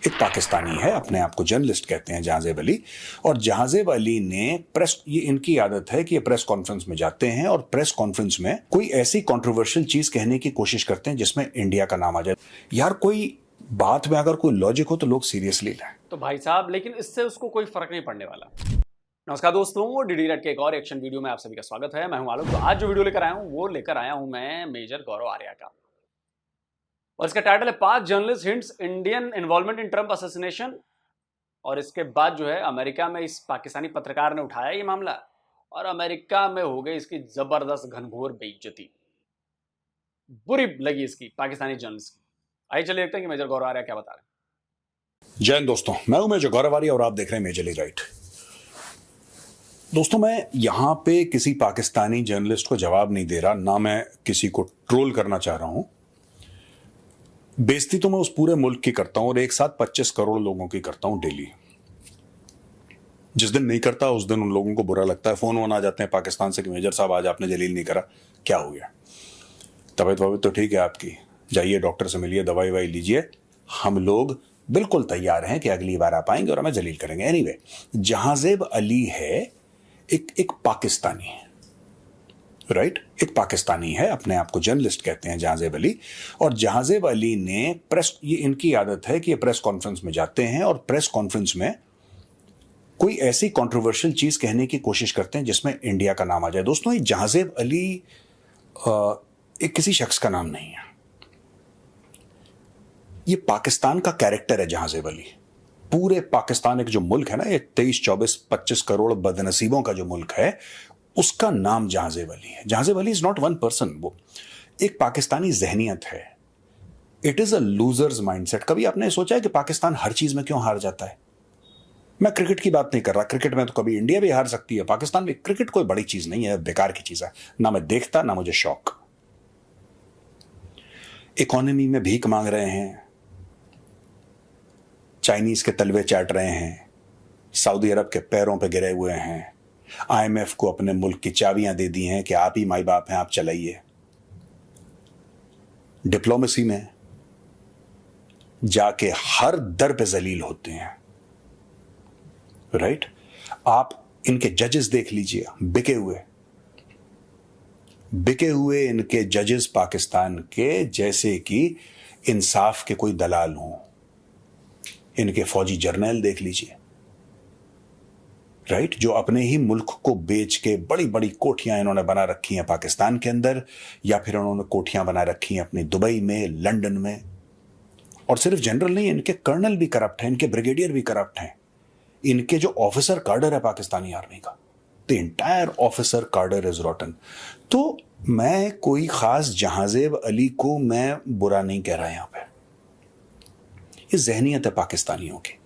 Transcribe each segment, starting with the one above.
एक पाकिस्तानी है, अपने आप को जर्नलिस्ट कहते हैं, जहाजेब अली। और जहाजेब अली ने प्रेस, ये इनकी आदत है कि ये प्रेस कॉन्फ्रेंस में जाते हैं और प्रेस कॉन्फ्रेंस में कोई ऐसी कंट्रोवर्शियल चीज कहने की कोशिश करते हैं जिसमें इंडिया का नाम आ जाए। यार, कोई बात में अगर कोई लॉजिक हो तो लोग सीरियसली लें। तो भाई साहब, लेकिन इससे उसको कोई फर्क नहीं पड़ने वाला। नमस्कार दोस्तों, डीडी रेड के एक और एक्शन वीडियो में आप सभी का स्वागत है। मैं हूं आलोक। तो आज जो वीडियो लेकर आया हूं वो लेकर आया हूं मैं मेजर गौरव आर्या का, और इसका टाइटल है 5 journalist hints Indian involvement in Trump assassination. और इसके बाद जो है अमेरिका में इस पाकिस्तानी पत्रकार ने उठाया ये मामला और अमेरिका में हो गई इसकी जबरदस्त घनघोर बेइज्जती। बुरी लगी इसकी पाकिस्तानी जर्नलिस्ट की। आइए चलिए देखते हैं कि मेजर गौरव आर्या क्या बता रहे हैं। जय हिंद दोस्तों, मैं हूं मेजर गौरव आर्या और आप देख रहे हैं मेजरली राइट। दोस्तों, मैं यहां पे किसी पाकिस्तानी जर्नलिस्ट को जवाब नहीं दे रहा, ना मैं किसी को ट्रोल करना चाह रहा हूं। बेइज्जती तो मैं उस पूरे मुल्क की करता हूं और एक साथ 25 करोड़ लोगों की करता हूं डेली। जिस दिन नहीं करता उस दिन उन लोगों को बुरा लगता है, फोन आ जाते हैं पाकिस्तान से कि मेजर साहब आज आपने जलील नहीं करा, क्या हो गया? तबीयत वबीयत तो ठीक है आपकी, जाइए डॉक्टर से मिलिए, दवाई ववाई लीजिए, हम लोग बिल्कुल तैयार हैं कि अगली बार आप आएंगे और हमें जलील करेंगे। एनीवे, जहाजेब अली है एक पाकिस्तानी है, राइट? एक पाकिस्तानी है, अपने आप को जर्नलिस्ट कहते हैं, जहाजेब अली। और जहाजेब अली ने प्रेस, ये इनकी आदत है कि ये प्रेस कॉन्फ्रेंस में जाते हैं और प्रेस कॉन्फ्रेंस में कोई ऐसी कंट्रोवर्शियल चीज कहने की कोशिश करते हैं जिसमें इंडिया का नाम आ जाए। दोस्तों, ये जहाजेब अली एक किसी शख्स का नाम नहीं है, ये पाकिस्तान का कैरेक्टर है जहाजेब अली। पूरे पाकिस्तान एक जो मुल्क है ना, ये 23, 24, 25 करोड़ बदनसीबों का जो मुल्क है, उसका नाम जहाजेब अली है। Jahanzeb Ali is not one person, वो एक पाकिस्तानी जहनियत है। It is a losers mindset. कभी आपने सोचा है कि पाकिस्तान हर चीज में क्यों हार जाता है? मैं क्रिकेट की बात नहीं कर रहा, क्रिकेट में तो कभी इंडिया भी हार सकती है, पाकिस्तान में। क्रिकेट कोई बड़ी चीज नहीं है, बेकार की चीज है, ना मैं देखता ना मुझे शौक। इकोनॉमी में भीख मांग रहे हैं, चाइनीज के तलवे चाट रहे हैं, सऊदी अरब के पैरों पे गिरे हुए हैं, आईएमएफ को अपने मुल्क की चाबियां दे दी हैं कि आप ही माई बाप हैं, आप चलाइए। डिप्लोमेसी में जाके हर दर पे जलील होते हैं, राइट? आप इनके जजेस देख लीजिए, बिके हुए इनके जजेस पाकिस्तान के, जैसे कि इंसाफ के कोई दलाल हों। इनके फौजी जर्नल देख लीजिए, राइट? जो अपने ही मुल्क को बेच के बड़ी बड़ी कोठियां इन्होंने बना रखी हैं पाकिस्तान के अंदर, या फिर उन्होंने कोठियां बना रखी हैं अपनी दुबई में, लंदन में। और सिर्फ जनरल नहीं, इनके कर्नल भी करप्ट हैं, इनके ब्रिगेडियर भी करप्ट हैं। इनके जो ऑफिसर कार्डर है पाकिस्तानी आर्मी का, द एंटायर ऑफिसर कार्डर इज रॉटन। तो मैं कोई खास जहाजेब अली को मैं बुरा नहीं कह रहा यहां पे, ये जहनियत है पाकिस्तानियों की।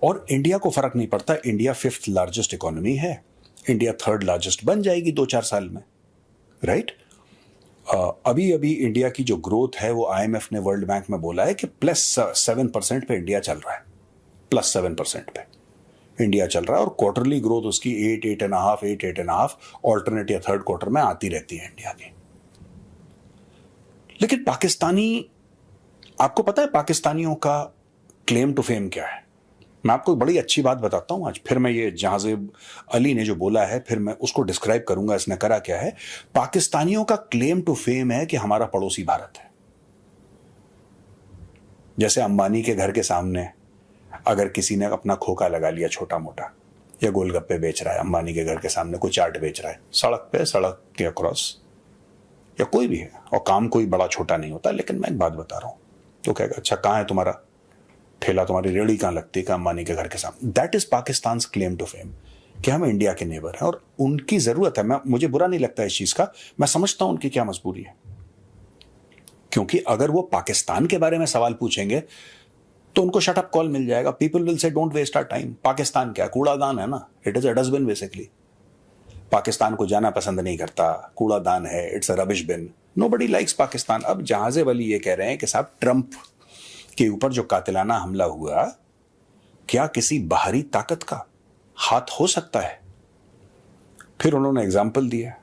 और इंडिया को फर्क नहीं पड़ता, इंडिया 5th लार्जेस्ट इकोनॉमी है, इंडिया 3rd लार्जेस्ट बन जाएगी 2-4 साल में, राइट? अभी अभी इंडिया की जो ग्रोथ है वो आईएमएफ ने, वर्ल्ड बैंक में बोला है कि +7% पे इंडिया चल रहा है, +7% पे इंडिया चल रहा है। और क्वार्टरली ग्रोथ उसकी 8.5 ऑल्टरनेट या 3rd क्वार्टर में आती रहती है इंडिया की। लेकिन पाकिस्तानी, आपको पता है पाकिस्तानियों का क्लेम टू फेम क्या है? मैं आपको बड़ी अच्छी बात बताता हूं आज। फिर मैं ये जहाजेब अली ने जो बोला है, फिर मैं उसको डिस्क्राइब करूंगा इसने करा क्या है। पाकिस्तानियों का क्लेम टू फेम है कि हमारा पड़ोसी भारत है। जैसे अंबानी के घर के सामने अगर किसी ने अपना खोखा लगा लिया छोटा मोटा, या गोलगप्पे बेच रहा है, अंबानी के घर के सामने कोई चाट बेच रहा है, सड़क पे, सड़क के अक्रॉस, या कोई भी है, और काम कोई बड़ा छोटा नहीं होता। लेकिन मैं एक बात बता रहा हूं, तो कहेगा अच्छा कहां है तुम्हारा ठेला, तुम्हारी रेड़ी कहां लगती है? अंबानी के घर के सामने। That is Pakistan claim to fame, कि हम इंडिया के नेबर हैं और उनकी जरूरत है। मुझे बुरा नहीं लगता इस चीज का, मैं समझता हूं उनकी क्या मजबूरी है। क्योंकि अगर वो पाकिस्तान के बारे में सवाल पूछेंगे तो उनको शट अप कॉल मिल जाएगा। People will say don't waste our time. Pakistan क्या कूड़ादान है ना, it is a dustbin basically. Pakistan को जाना पसंद नहीं करता, कूड़ादान है, it's a rubbish bin, nobody likes Pakistan. अब जहाजेब अली ये कह रहे हैं कि साहब ट्रंप के ऊपर जो कातिलाना हमला हुआ, क्या किसी बाहरी ताकत का हाथ हो सकता है? फिर उन्होंने एग्जाम्पल दिया,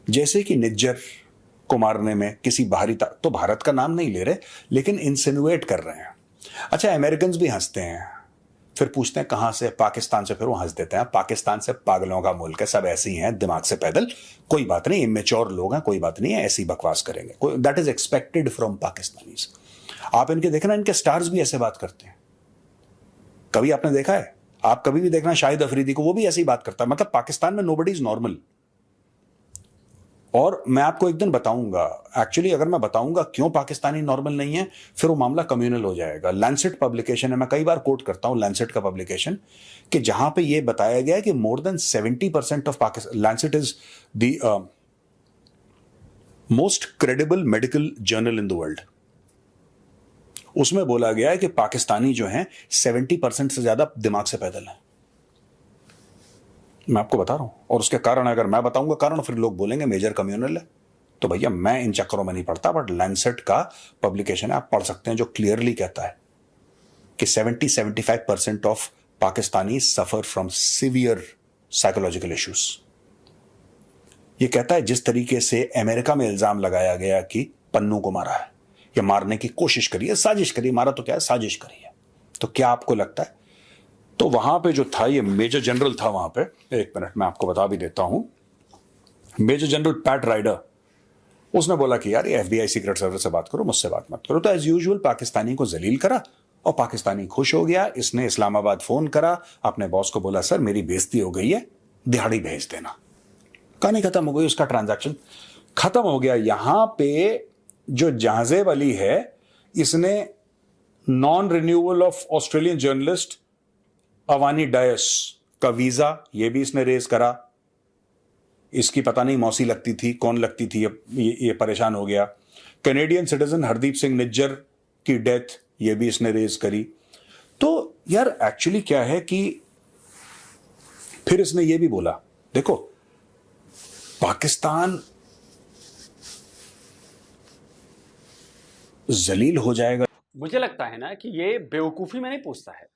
जैसे कि निज्जर को मारने में किसी बाहरी तो भारत का नाम नहीं ले रहे, लेकिन इंसिनुएट कर रहे हैं। अच्छा, अमेरिकन भी हंसते हैं, फिर पूछते हैं कहां से, पाकिस्तान से, फिर वो हंस देते हैं। पाकिस्तान से पागलों का मुल्क है, सब ऐसे ही हैं, दिमाग से पैदल, कोई बात नहीं, इमेच्योर लोग हैं, कोई बात नहीं है, ऐसी बकवास करेंगे, that is expected from Pakistanis. आप इनके देखना, इनके स्टार्स भी ऐसे बात करते हैं। कभी आपने देखा है, आप कभी भी देखना शाहिद अफरीदी को, वो भी ऐसी बात करता है। मतलब पाकिस्तान में नोबडी इज नॉर्मल। और मैं आपको एक दिन बताऊंगा, एक्चुअली अगर मैं बताऊंगा क्यों पाकिस्तानी नॉर्मल नहीं है, फिर वो मामला कम्युनल हो जाएगा। लैंसेट पब्लिकेशन है, मैं कई बार कोट करता हूं लैंसेट का पब्लिकेशन, कि जहां पे ये बताया गया है कि more than 70% of Pakistan, Lancet is the most credible medical journal in the world, उसमें बोला गया है कि पाकिस्तानी जो हैं 70% से ज्यादा दिमाग से पैदल है। मैं आपको बता रहा हूं, और उसके कारण अगर मैं बताऊंगा कारण, फिर लोग बोलेंगे मेजर कम्युनल है। तो भैया मैं इन चक्करों में नहीं पड़ता, बट लैंसेट का पब्लिकेशन है, आप पढ़ सकते हैं, जो क्लियरली कहता है कि 70-75% of Pakistani suffer from severe psychological issues. ये कहता है जिस तरीके से अमेरिका में इल्जाम लगाया गया कि पन्नू को मारा है या मारने की कोशिश करी है, साजिश करी, मारा तो क्या है, साजिश करी है, तो क्या आपको लगता है? तो वहां पे जो था, ये मेजर जनरल था वहां पे, एक मिनट मैं आपको बता भी देता हूं, मेजर जनरल पैट राइडर, उसने बोला कि यार ये एफबीआई सीक्रेट सर्विस से बात करो, मुझसे बात मत करो। तो एज यूजुअल पाकिस्तानी को जलील करा, और पाकिस्तानी खुश हो गया। इसने इस्लामाबाद फोन करा, अपने बॉस को बोला सर मेरी बेइज्जती हो गई है, दिहाड़ी भेज देना। कहानी खत्म हो गई, उसका ट्रांजैक्शन खत्म हो गया। यहां पे जो जहाजेब अली है, इसने non renewal of Australian journalist Avani Dias का वीजा, ये भी इसने रेज करा। इसकी पता नहीं मौसी लगती थी, कौन लगती थी, ये परेशान हो गया। कैनेडियन सिटीजन हरदीप सिंह निज्जर की डेथ, ये भी इसने रेज करी। तो यार एक्चुअली क्या है कि फिर इसने ये भी बोला, देखो पाकिस्तान जलील हो जाएगा। मुझे लगता है ना कि ये बेवकूफी में नहीं पूछता है,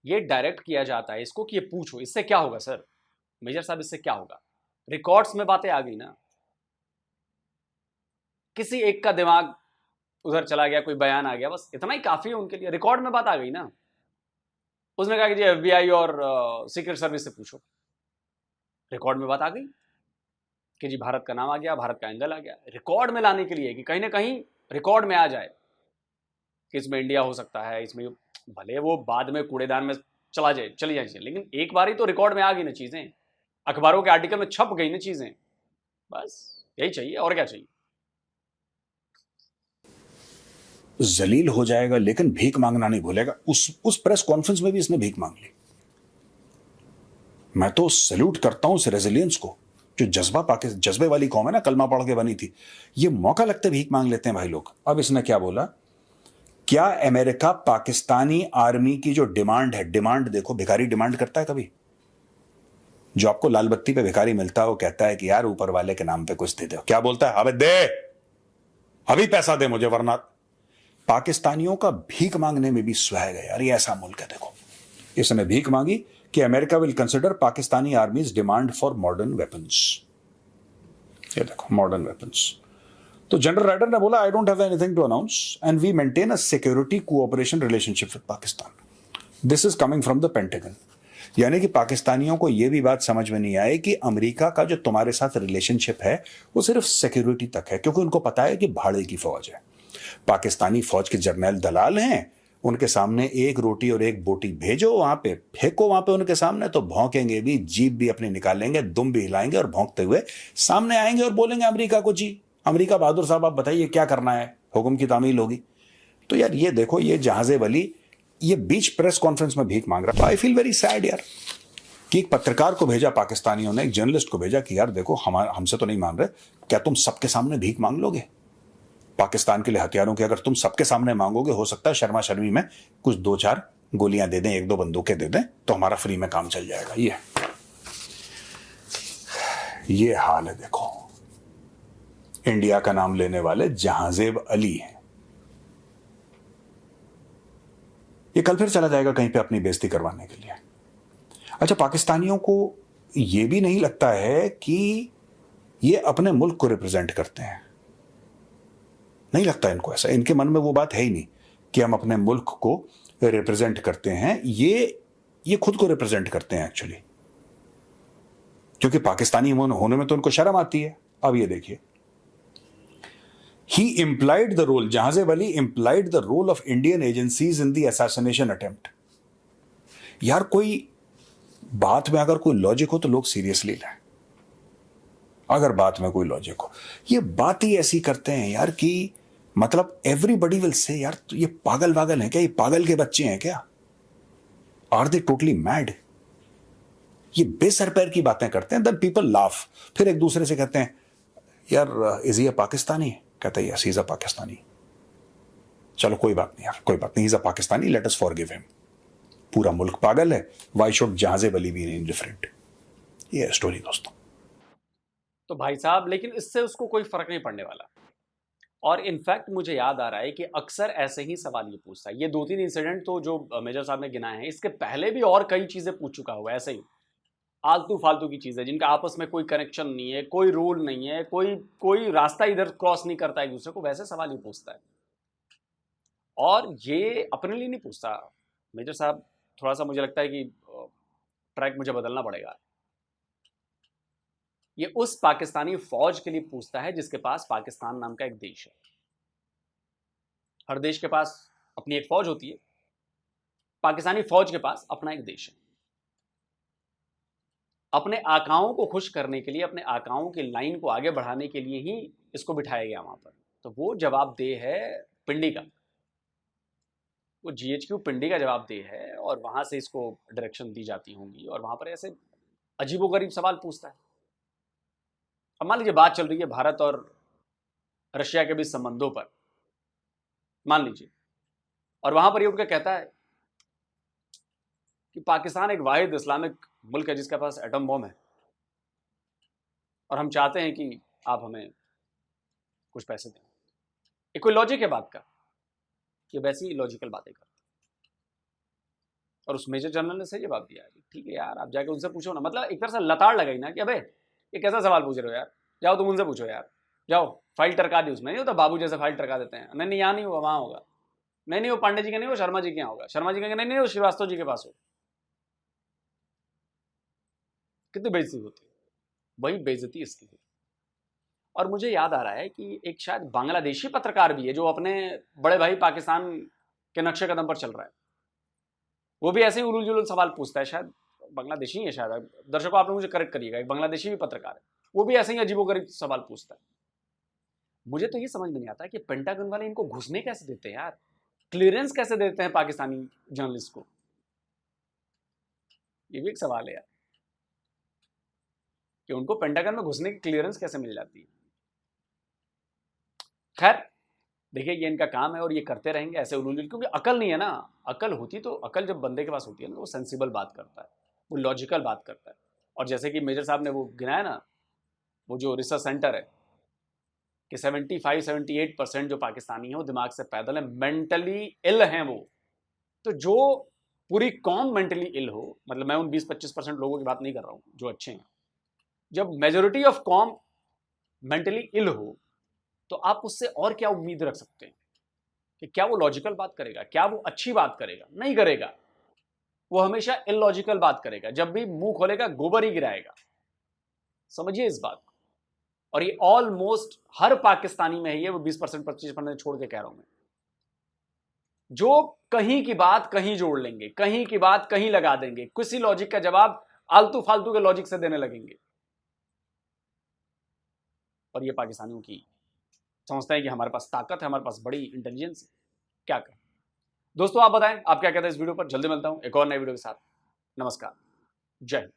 ये डायरेक्ट किया जाता है इसको कि ये पूछो इससे क्या होगा सर, मेजर साहब इससे क्या होगा। रिकॉर्ड्स में बातें आ गई ना, किसी एक का दिमाग उधर चला गया, कोई बयान आ गया, बस इतना ही काफी है उनके लिए। रिकॉर्ड में बात आ गई ना, उसने कहा कि जी एफबीआई और सीक्रेट सर्विस से पूछो, रिकॉर्ड में बात आ गई कि जी भारत का नाम आ गया, भारत का एंगल आ गया। रिकॉर्ड में लाने के लिए कि कहीं ना कहीं रिकॉर्ड में आ जाए कि इसमें इंडिया हो सकता है, इसमें भले वो बाद में कूड़ेदान में चली जाए, लेकिन एक बार ही तो रिकॉर्ड में आ गई ना चीजें, अखबारों के आर्टिकल में छप गई ना चीजें, बस यही चाहिए, और क्या चाहिए। जलील हो जाएगा, लेकिन भीख मांगना नहीं भूलेगा। उस प्रेस कॉन्फ्रेंस में भी इसने भीख मांग ली। मैं तो सैल्यूट करता हूं उस रेजिलियंस को, जो जज्बे वाली कौम है ना, कलमा पढ़ के बनी थी। ये मौका लगते भीख मांग लेते हैं भाई लोग। अब इसने क्या बोला, क्या अमेरिका पाकिस्तानी आर्मी की जो डिमांड है, डिमांड देखो, भिखारी डिमांड करता है कभी? जो आपको लाल बत्ती पे भिखारी मिलता है वो कहता है कि यार ऊपर वाले के नाम पे कुछ दे दो, क्या बोलता है, अबे दे, अभी पैसा दे मुझे, वरना। पाकिस्तानियों का भीख मांगने में भी स्वैग है यार, ये ऐसा मुल्क है। देखो इसने भीख मांगी कि America will consider Pakistani army's demand for modern weapons. ये देखो मॉडर्न वेपन्स। तो जनरल राइडर ने बोला I don't have anything to announce and we maintain a security cooperation relationship with Pakistan. This is coming from the Pentagon. यानी कि पाकिस्तानियों को यह भी बात समझ में नहीं आई कि अमेरिका का जो तुम्हारे साथ रिलेशनशिप है वो सिर्फ सिक्योरिटी तक है, क्योंकि उनको पता है कि भाड़े की फौज है। पाकिस्तानी फौज के जर्नैल दलाल हैं, उनके सामने एक रोटी और एक बोटी भेजो, वहां पे फेंको, वहां पे उनके सामने, तो भौंकेंगे भी, जीप भी अपनी निकालेंगे, दुम भी हिलाएंगे और भौंकते हुए सामने आएंगे और बोलेंगे अमेरिका को, जी अमेरिका बहादुर साहब आप बताइए क्या करना है, हुक्म की तामील होगी। तो यार ये देखो, ये जहाजेब अली ये बीच प्रेस कॉन्फ्रेंस में भीख मांग रहा है। आई फील वेरी सैड यार, कि एक पत्रकार को भेजा पाकिस्तानियों ने, एक जर्नलिस्ट को भेजा कि यार देखो हमसे तो नहीं मान रहे, क्या तुम सबके सामने भीख मांग लोगे? पाकिस्तान के लिए हथियारों की अगर तुम सबके सामने मांगोगे, हो सकता है शर्मा शर्मी में कुछ 2-4 गोलियां दे दें, 1-2 बंदूकें दे दें, तो हमारा फ्री में काम चल जाएगा। ये हाल है। देखो इंडिया का नाम लेने वाले जहाजेब अली हैं, ये कल फिर चला जाएगा कहीं पे अपनी बेइज्जती करवाने के लिए। अच्छा, पाकिस्तानियों को यह भी नहीं लगता है कि ये अपने मुल्क को रिप्रेजेंट करते हैं? नहीं लगता इनको ऐसा, इनके मन में वो बात है ही नहीं कि हम अपने मुल्क को रिप्रेजेंट करते हैं, ये खुद को रिप्रेजेंट करते हैं एक्चुअली, क्योंकि पाकिस्तानी होने में तो उनको शर्म आती है। अब ये देखिए, ही implied the role, जहाजे वली implied the role of Indian agencies in the assassination attempt। यार कोई बात में अगर कोई लॉजिक हो तो लोग सीरियसली लें। अगर बात में कोई लॉजिक हो, ये बात ही ऐसी करते हैं यार कि मतलब एवरीबडी विल से यार तो ये पागल वागल है क्या, ये पागल के बच्चे हैं क्या, आर दे टोटली मैड। ये बेसर पैर की बातें करते हैं, देन पीपल लाफ। फिर एक दूसरे से कहते हैं यार इज ही अ पाकिस्तानी, कहता है yes he is a Pakistani. चलो कोई बात नहीं यार, कोई बात नहीं, is a Pakistani, let us forgive him. पूरा मुल्क पागल है, व्हाई शुड जहाजे वली बी इंडिफरेंट। ये है स्टोरी दोस्तों। तो भाई साहब, लेकिन इससे उसको कोई फर्क नहीं पड़ने वाला। और इनफैक्ट मुझे याद आ रहा है कि अक्सर ऐसे ही सवाल ये पूछता है। ये 2-3 इंसिडेंट तो जो मेजर साहब ने गिनाए हैं, इसके पहले भी और कई चीजें पूछ चुका हुआ है ऐसे ही आलतू फालतू की चीजें, जिनका आपस में कोई कनेक्शन नहीं है, कोई रूल नहीं है, कोई रास्ता इधर क्रॉस नहीं करता एक दूसरे को, वैसे सवाल ये पूछता है। और ये अपने लिए नहीं पूछता मेजर साहब, थोड़ा सा मुझे लगता है कि ट्रैक मुझे बदलना पड़ेगा। ये उस पाकिस्तानी फौज के लिए पूछता है जिसके पास पाकिस्तान नाम का एक देश है। हर देश के पास अपनी एक फौज होती है, पाकिस्तानी फौज के पास अपना एक देश है। अपने आकाओं को खुश करने के लिए, अपने आकाओं की लाइन को आगे बढ़ाने के लिए ही इसको बिठाया गया वहां पर। तो वो जवाबदेह है पिंडी का, वो जीएचक्यू पिंडी का जवाबदेह है, और वहां से इसको डायरेक्शन दी जाती होंगी, और वहां पर ऐसे अजीबोगरीब सवाल पूछता है। अब मान लीजिए बात चल रही है भारत और रशिया के बीच संबंधों पर, मान लीजिए, और वहां पर ये उठ के कहता है कि पाकिस्तान एक वाहिद इस्लामिक मुल्क है जिसके पास एटम बम है, और हम चाहते हैं कि आप हमें कुछ पैसे दें। ये कोई लॉजिक है बात का? ये वैसी लॉजिकल बातें करते हैं। और उस मेजर जनरल ने सही जवाब दिया, ठीक है यार, आप जाके उनसे पूछो ना। मतलब एक तरह से लताड़ लगाई ना कि अबे ये कैसा सवाल पूछ रहे हो यार, जाओ तुम उनसे पूछो यार, जाओ फाइल टरका दी। उसमें नहीं होता बाबू जैसे फाइल टरका देते हैं, नहीं यहाँ नहीं होगा, वहाँ होगा, नहीं वो पांडे जी का नहीं, वो शर्मा जी के यहाँ होगा, शर्मा जी का नहीं वो श्रीवास्तव जी के पास हो। कितनी बेइज्जती होती है, वही बेइज्जती इसकी हुई। और मुझे याद आ रहा है कि एक शायद बांग्लादेशी पत्रकार भी है जो अपने बड़े भाई पाकिस्तान के नक्शे कदम पर चल रहा है, वो भी ऐसे ही उलूल जुलूल सवाल पूछता है। शायद बांग्लादेशी है, शायद दर्शकों आप लोग मुझे करेक्ट करिएगा, एक बांग्लादेशी भी पत्रकार है, वो भी ऐसे ही अजीबोगरीब सवाल पूछता है। मुझे तो ये समझ में नहीं आता कि पेंटागन वाले इनको घुसने कैसे देते हैं यार, क्लियरेंस कैसे देते हैं पाकिस्तानी जर्नलिस्ट को, ये भी एक सवाल है यार, कि उनको पेंटागन में घुसने की क्लियरेंस कैसे मिल जाती है। खैर देखिए, ये इनका काम है और ये करते रहेंगे ऐसे उलूल, क्योंकि अकल नहीं है ना। अकल होती तो, अकल जब बंदे के पास होती है ना, वो सेंसिबल बात करता है, वो लॉजिकल बात करता है। और जैसे कि मेजर साहब ने वो गिनाया ना, वो जो रिसर्च सेंटर है कि 75-78% जो पाकिस्तानी है वो दिमाग से पैदल है, मेंटली इल हैं वो। तो जो पूरी कौम मेंटली इल हो, मतलब मैं उन 20-25% लोगों की बात नहीं कर रहा हूँ जो अच्छे हैं, जब मेजोरिटी ऑफ कॉम मेंटली इल हो, तो आप उससे और क्या उम्मीद रख सकते हैं कि क्या वो लॉजिकल बात करेगा, क्या वो अच्छी बात करेगा? नहीं करेगा, वो हमेशा इलॉजिकल बात करेगा, जब भी मुंह खोलेगा गोबर ही गिराएगा। समझिए इस बात को। और ये ऑलमोस्ट हर पाकिस्तानी में है ये, वो 20% 25% छोड़ के कह रहा हूं मैं, जो कहीं की बात कहीं जोड़ लेंगे, कहीं की बात कहीं लगा देंगे, किसी लॉजिक का जवाब आलतू फालतू के लॉजिक से देने लगेंगे। और ये पाकिस्तानियों की समझते हैं कि हमारे पास ताकत है, हमारे पास बड़ी इंटेलिजेंस है। क्या करें दोस्तों, आप बताएं आप क्या कहते हैं इस वीडियो पर। जल्दी मिलता हूं एक और नए वीडियो के साथ। नमस्कार, जय हिंद।